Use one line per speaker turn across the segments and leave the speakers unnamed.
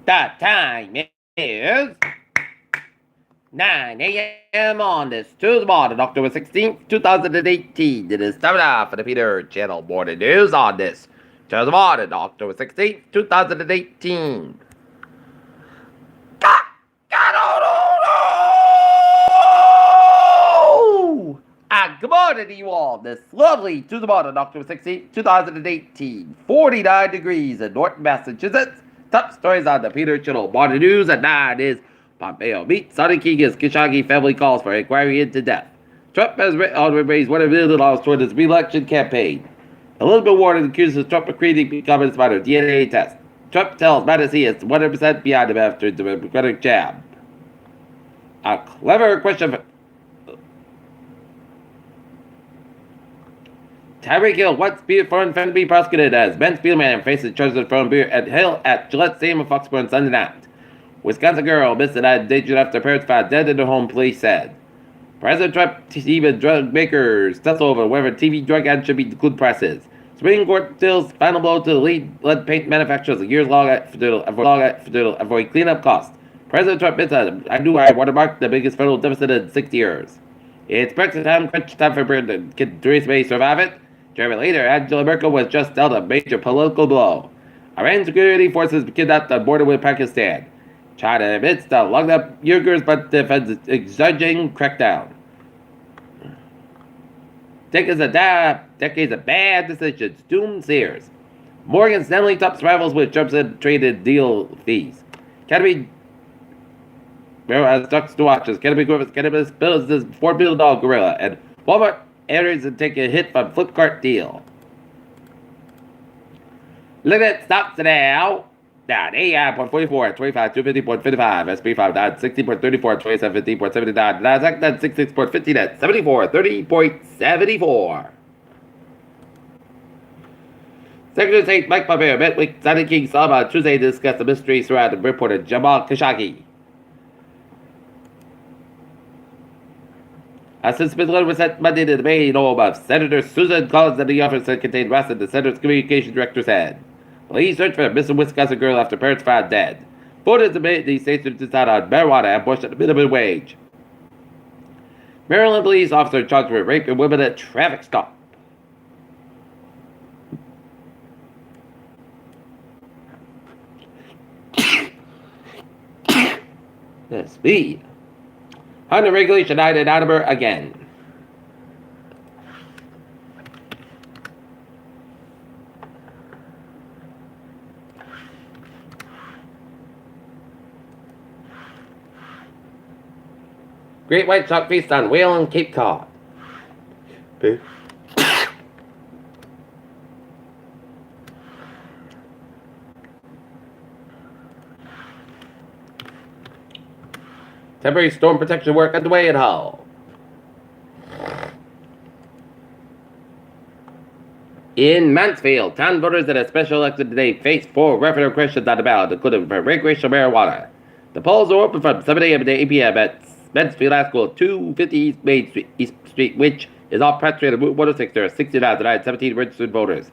The time is 9 a.m. on this Tuesday morning, October 16th, 2018. It is time for the Peter Channel Morning News on this Tuesday morning, October 16th, 2018. Good morning to you all. This lovely Tuesday morning, October 16th, 2018. 49 degrees in Norton, Massachusetts. Top stories on the Peter Channel Morning News at 9 is Pompeo meets Sonny King as Khashoggi family calls for inquiry into death. Trump has raised $1 million toward his re-election campaign. Elizabeth Warren accuses Trump of creating comments about her DNA test. Trump tells Madison he is 100% behind him after the Democratic jab. A clever question for Tyreek Hill, once foreign fan to be prosecuted as Mansfield man faces charges of throwing beer at Hill at Gillette Stadium in Foxborough Sunday night. Wisconsin girl missed an endangered after parents found dead in her home, police said. President Trump even drug makers tussle over whether TV drug ads should be included prices. Supreme Court deals final blow to the lead paint manufacturers a years-long effort to avoid cleanup costs. President Trump missed a new high watermark, the biggest federal deficit in 60 years. It's Brexit time, crunch time for Britain. Can Theresa May survive it? Jeremy later, Angela Merkel was just dealt a major political blow. Iran security forces kidnapped the border with Pakistan. China admits to locked up Uyghurs but defends exiging crackdown. Decades of bad decisions. Doom Sears. Morgan Stanley tops rivals with Trump's traded deal fees. Academy stocks to watch as Academy Cannabis builds this $4 billion gorilla, and Walmart enters and take a hit from Flipkart deal. Look at stocks now. Down AI 0.44 at 25, 250.55, SP 5 down 60.34 at 27.15.79, NASDAQ down 66.15 at 74, 30.74. Secretary of State Mike Pompeo met with Sonny King Salma on Tuesday to discuss the mystery surrounding reporter Jamal Khashoggi. A suspended letter was sent Monday to the main home of Senator Susan Collins and the office that contained Ross and the Senator's communication director said. Police searched for a missing Wisconsin girl after parents found dead. Voters debate the states to decide on marijuana and abortion at the minimum wage. Maryland police officer charged with rape and women at traffic stop. That's me. Under regulation night in Attenborough again. Great white shark feast on whale on Cape Cod. Temporary storm protection work underway at Hull. In Mansfield, town voters at a special election today faced 4 referendum questions on the ballot, including for recreational marijuana. The polls are open from 7 a.m. to 8 p.m. at Mansfield High School, 250 East Main Street, which is off Pratt Street and Route 106. There are 69,917 registered voters.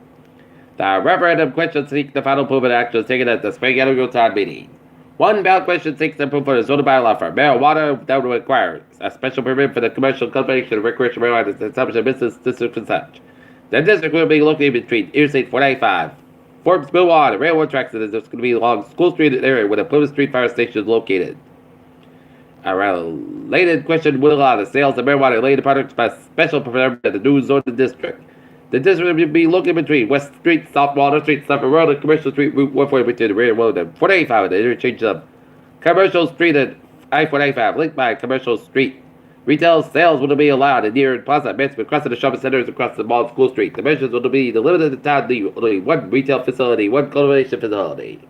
The referendum questions seek the final approval of actions taken at the spring annual town meeting. One ballot question seeks approval for the zoning bylaw for marijuana that would require a special permit for the commercial cultivation of recreational marijuana and establish a business district and such. The district will be located between Interstate 495, Forbes Millwater, and railroad tracks, and it's going to be along School Street area where the Plymouth Street Fire Station is located. A related question will allow the sales of marijuana related products by special permit at the new zoning district. The district will be located between West Street, South Water Street, Suffolk Road, and Commercial Street, Route 140 between the railroad and 485 at the interchange of Commercial Street and I-485, linked by Commercial Street. Retail sales will be allowed in near Plaza Mansfield, across the shopping centers across the mall of School Street. The measures will be limited to town to only one retail facility, one cultivation facility.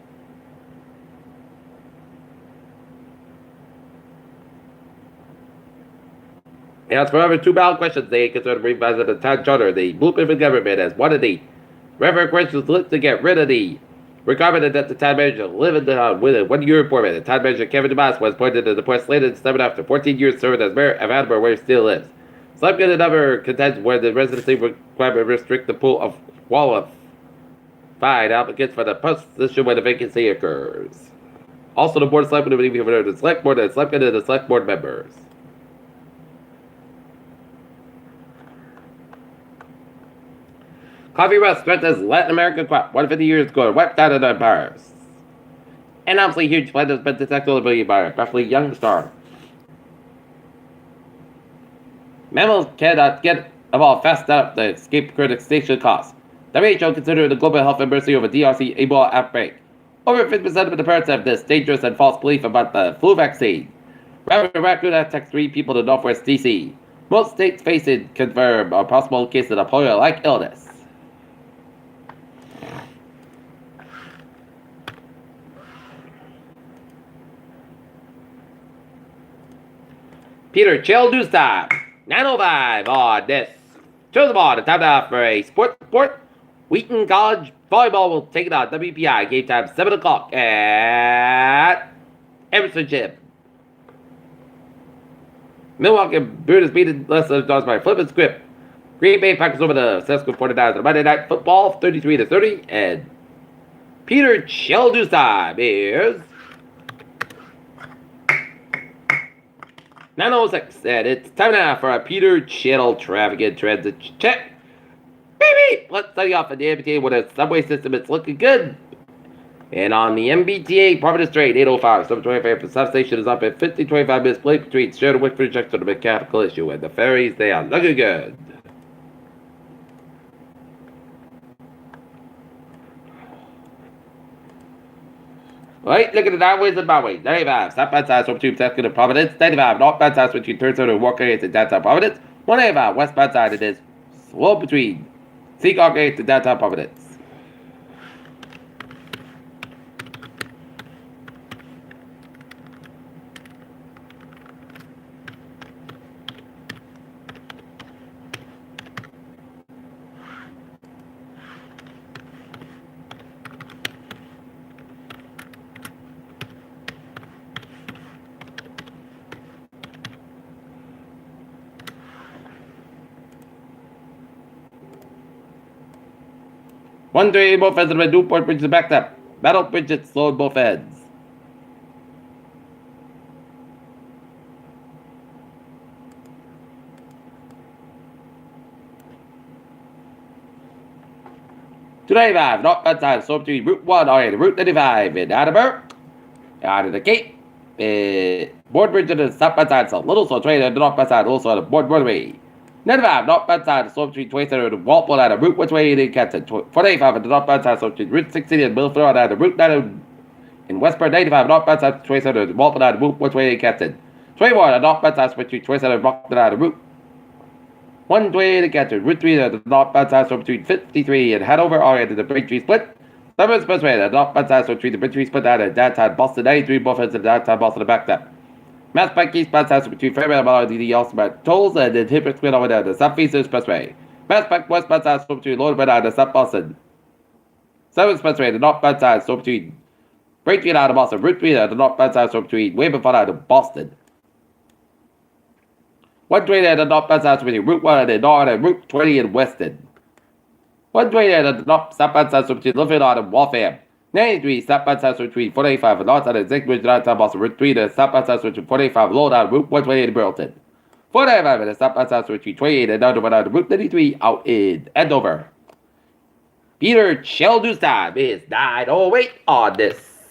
As for other 2 ballot questions, they concern revising the town charter. The blueprint for government as one of the referendum questions looked to get rid of the requirement that the town manager live in the town with a 1-year appointment. The town manager Kevin DeMoss was appointed to the post later this summer after 14 years serving as mayor of Attenborough, where he still lives. Some get another contends where the residency requirement restrict the pool of qualified applicants for the position when a vacancy occurs. Also, the board of selectmen will be for the select board and the select board members. Coffee Rust threatens Latin American crop 150 years ago and wiped out the empires. And obviously, huge plan has been detected by a roughly young star. Mammals cannot get evolved fast enough to escape current extinction costs. WHO considered the global health emergency over DRC Ebola outbreak. Over 50% of the parents have this dangerous and false belief about the flu vaccine. Rabbit raccoon attacks 3 people in northwest DC. Most states facing confirmed or possible cases of polio-like illness. Peter, chill, news time. 9:05 on this. Show them all the time now for a sports report. Wheaton College volleyball will take it on WPI. Game time 7 o'clock at Emerson Gym. Milwaukee Brewers beat less than dogs by flipping script. Green Bay Packers over the San Francisco 49ers on Monday Night Football 33-30. And Peter, chill, news time is 9:06, and it's time now for a Peter Channel traffic and transit check. Beep. Let's study off on the MBTA with a subway system. It's looking good. And on the MBTA, Providence Train, 805, 725 for substation is up at 50-25 minutes late between Sheridan Wickford Junction to the mechanical issue. And the ferries, they are looking good. Right, look at the downways and byways. 95, southbound side from Tube Saskatoon to Providence. 95, northbound side between Turnside and Walker Gates and downtown Providence. 185, westbound side it is slow between Seagull Gates and downtown Providence. One train both ends of the Newport Bridge is backed up. Battle Bridget slowed both ends. .295, northbound side, so between Route 1 and Route 95 in Attleboro. Out of the gate. Board Bridge on the southbound side, so little so train on the northbound side, also on the Board Roadway. 95, northbound side, slope between 27 and Walpole out of Route 128 in Canton. 485 on the northbound side, slope between Route 16 and Milford out of Route 9 in Westport. 95, northbound side, 27 and Walpole out of Route 128 in Canton. 21 on the northbound side, slope between 27 and Rockton out of Route 128 in Canton. Route 3 on the northbound side, slope between 53 and Hanover, all into the Braintree Split. Suburban Expressway on the northbound side, slope between the Braintree Split out of downtown Boston. 93, both ends of downtown Boston are backed up. Mass Pike eastbound side between Fairmount and DD also tolls and then Hipper Split over there, the Southeast Expressway. Mass Pike westbound side between Lord and the South Boston. Southern Expressway, the northbound side between Braintree out of Boston. Route 3, the northbound side between Waverford out of Boston. 120 at the northbound side between Route 1 and North and Route 20 in Weston. 120 at the north southbound side between Littlefield out of Waltham. 93, southbound side between 485 and north side of Zigbridge downtown Boston. Route 3, the southbound side between 485 low down Route 128 in Burlington. 495 and the southbound side between 28 and down to Route 93 out in Andover. Peter Chill News Time is 9:08 on this.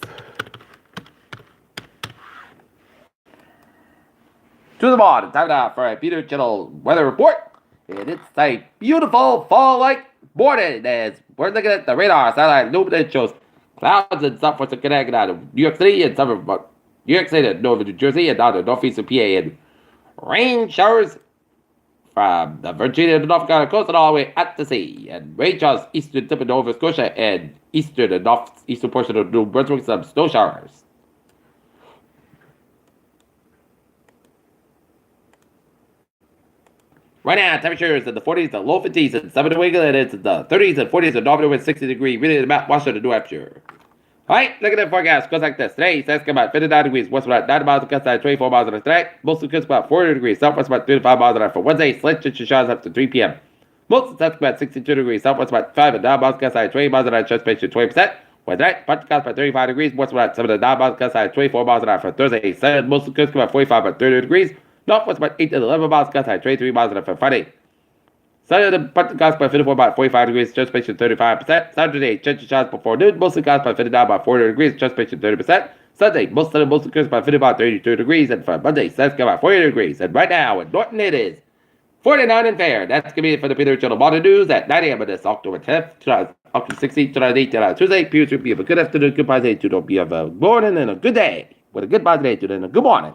To the morning, time now for a Peter Chill weather report. And it's a beautiful fall-like morning as we're looking at the radar satellite illumination shows clouds and stuff for some connecting out of New York City and some of New York State and northern New Jersey and down to northeastern PA and rain showers from the Virginia to North Carolina coast and all the way at the sea. And rain showers eastern tip of Nova Scotia and eastern and northeastern portion of New Brunswick, some snow showers. Right now, temperatures in the 40s to low 50s in southern New England. It's in the 30s and 40s in Northern with 60 degrees. Really, the Mount Washington, New Hampshire. All right, look at the forecast. Goes like this. Today, it's about 59 degrees. West about 9 miles, west side 24 miles an hour. Today, most of the coast about 40 degrees. Southwest about 35 miles an hour. For Wednesday, slight chance of showers up to 3 p.m. Most of the about 62 degrees. Southwest about 5 and 9 miles, west side 20 miles an hour. Chance of 20%. For tonight, partly clouds by 35 degrees. What's about 7 to 9 miles gust high 24 miles an hour. For Thursday, Saturday, mostly clouds about 45 by 30 degrees. Northwest about 8 to 11 miles gust high 23 miles an hour. For Friday, Sunday, partly clouds by 54 by 45 degrees. Transpiration 35%. Saturday, chance showers before noon. Mostly clouds by 59 by 40 degrees. Transpiration 30%. Sunday, mostly clouds by 50 by 32 degrees. And for Monday, sun's about 40 degrees. And right now in Norton, it is 49 and fair. That's going to be it for the Peter Channel Water News at 9 a.m. on this October 10th, October 16th, 2018, Tuesday. Peter, you have a good afternoon, good day, don't be a good morning, and a good day. With a good day, and a good morning.